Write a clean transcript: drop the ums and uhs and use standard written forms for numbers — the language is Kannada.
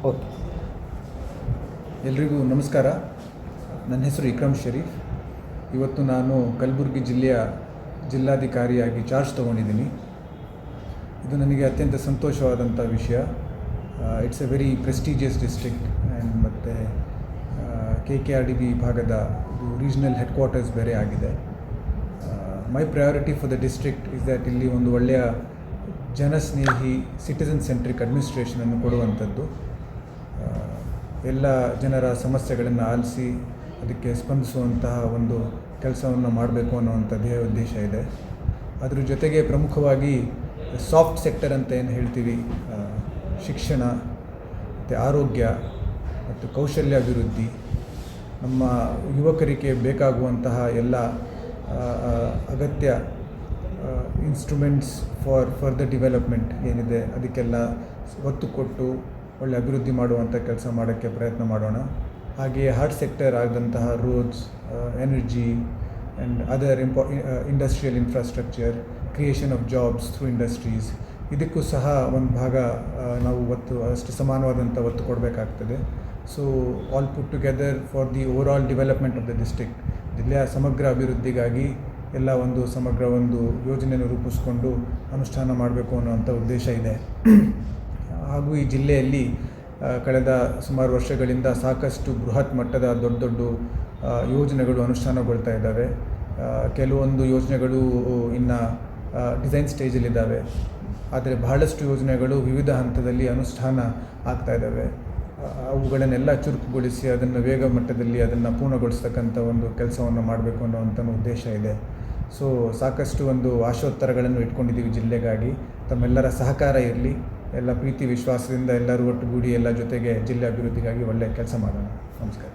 ಓಕೆ. ಎಲ್ರಿಗೂ ನಮಸ್ಕಾರ. ನನ್ನ ಹೆಸರು ಇಕ್ರಮ್ ಶರೀಫ್. ಇವತ್ತು ನಾನು ಕಲಬುರಗಿ ಜಿಲ್ಲೆಯ ಜಿಲ್ಲಾಧಿಕಾರಿಯಾಗಿ ಚಾರ್ಜ್ ತೊಗೊಂಡಿದ್ದೀನಿ. ಇದು ನನಗೆ ಅತ್ಯಂತ ಸಂತೋಷವಾದಂಥ ವಿಷಯ. It's a very prestigious district and ಮತ್ತು KKRDB ಭಾಗದ ಇದು ರೀಜ್ನಲ್ ಹೆಡ್ ಕ್ವಾರ್ಟರ್ಸ್ ಬೇರೆ ಆಗಿದೆ. My priority for the district is that ಇಲ್ಲಿ ಒಂದು ಒಳ್ಳೆಯ ಜನಸ್ನೇಹಿ ಸಿಟಿಸನ್ ಸೆಂಟ್ರಿಕ್ ಅಡ್ಮಿನಿಸ್ಟ್ರೇಷನನ್ನು ಕೊಡುವಂಥದ್ದು, ಎಲ್ಲ ಜನರ ಸಮಸ್ಯೆಗಳನ್ನು ಆಲಿಸಿ ಅದಕ್ಕೆ ಸ್ಪಂದಿಸುವಂತಹ ಒಂದು ಕೆಲಸವನ್ನು ಮಾಡಬೇಕು ಅನ್ನುವಂಥ ಧ್ಯೇಯ ಉದ್ದೇಶ ಇದೆ. ಅದ್ರ ಜೊತೆಗೆ ಪ್ರಮುಖವಾಗಿ ಸಾಫ್ಟ್ ಸೆಕ್ಟರ್ ಅಂತ ಏನು ಹೇಳ್ತೀವಿ, ಶಿಕ್ಷಣ ಮತ್ತು ಆರೋಗ್ಯ ಮತ್ತು ಕೌಶಲ್ಯಾಭಿವೃದ್ಧಿ, ನಮ್ಮ ಯುವಕರಿಗೆ ಬೇಕಾಗುವಂತಹ ಎಲ್ಲ ಅಗತ್ಯ ಇನ್ಸ್ಟ್ರೂಮೆಂಟ್ಸ್ ಫಾರ್ ಫರ್ದರ್ ಡೆವಲಪ್ಮೆಂಟ್ ಏನಿದೆ ಅದಕ್ಕೆಲ್ಲ ಒತ್ತು ಕೊಟ್ಟು ಒಳ್ಳೆ ಅಭಿವೃದ್ಧಿ ಮಾಡುವಂಥ ಕೆಲಸ ಮಾಡೋಕ್ಕೆ ಪ್ರಯತ್ನ ಮಾಡೋಣ. ಹಾಗೆಯೇ ಹಾರ್ಡ್ ಸೆಕ್ಟರ್ ಆದಂತಹ roads, energy and other industrial infrastructure, creation of jobs through industries, ಇದಕ್ಕೂ ಸಹ ಒಂದು ಭಾಗ ನಾವು ಅಷ್ಟು ಸಮಾನವಾದಂಥ ಒತ್ತು ಕೊಡಬೇಕಾಗ್ತದೆ. So all put together for the over all development of the district, ಜಿಲ್ಲೆಯ ಸಮಗ್ರ ಅಭಿವೃದ್ಧಿಗಾಗಿ ಎಲ್ಲ ಒಂದು ಸಮಗ್ರ ಒಂದು ಯೋಜನೆಯನ್ನು ರೂಪಿಸ್ಕೊಂಡು ಅನುಷ್ಠಾನ ಮಾಡಬೇಕು ಅನ್ನುವಂಥ ಉದ್ದೇಶ ಇದೆ. ಹಾಗೂ ಈ ಜಿಲ್ಲೆಯಲ್ಲಿ ಕಳೆದ ಸುಮಾರು ವರ್ಷಗಳಿಂದ ಸಾಕಷ್ಟು ಬೃಹತ್ ಮಟ್ಟದ ದೊಡ್ಡ ದೊಡ್ಡ ಯೋಜನೆಗಳು ಅನುಷ್ಠಾನಗೊಳ್ತಾ ಇದ್ದಾವೆ. ಕೆಲವೊಂದು ಯೋಜನೆಗಳು ಇನ್ನು ಡಿಸೈನ್ ಸ್ಟೇಜಲ್ಲಿದ್ದಾವೆ, ಆದರೆ ಬಹಳಷ್ಟು ಯೋಜನೆಗಳು ವಿವಿಧ ಹಂತದಲ್ಲಿ ಅನುಷ್ಠಾನ ಆಗ್ತಾ ಇದ್ದಾವೆ. ಅವುಗಳನ್ನೆಲ್ಲ ಚುರುಕುಗೊಳಿಸಿ ಅದನ್ನು ವೇಗ ಮಟ್ಟದಲ್ಲಿ ಅದನ್ನು ಪೂರ್ಣಗೊಳಿಸ್ತಕ್ಕಂಥ ಒಂದು ಕೆಲಸವನ್ನು ಮಾಡಬೇಕು ಅನ್ನೋವಂಥ ಉದ್ದೇಶ ಇದೆ. ಸೊ ಸಾಕಷ್ಟು ಒಂದು ಆಶೋತ್ತರಗಳನ್ನು ಇಟ್ಕೊಂಡಿದ್ದೀವಿ ಜಿಲ್ಲೆಗಾಗಿ. ತಮ್ಮೆಲ್ಲರ ಸಹಕಾರ ಇರಲಿ, ಎಲ್ಲ ಪ್ರೀತಿ ವಿಶ್ವಾಸದಿಂದ ಎಲ್ಲರೂ ಒಟ್ಟುಗೂಡಿ ಎಲ್ಲ ಜೊತೆಗೆ ಜಿಲ್ಲೆ ಅಭಿವೃದ್ಧಿಗಾಗಿ ಒಳ್ಳೆಯ ಕೆಲಸ ಮಾಡೋಣ. ನಮಸ್ಕಾರ.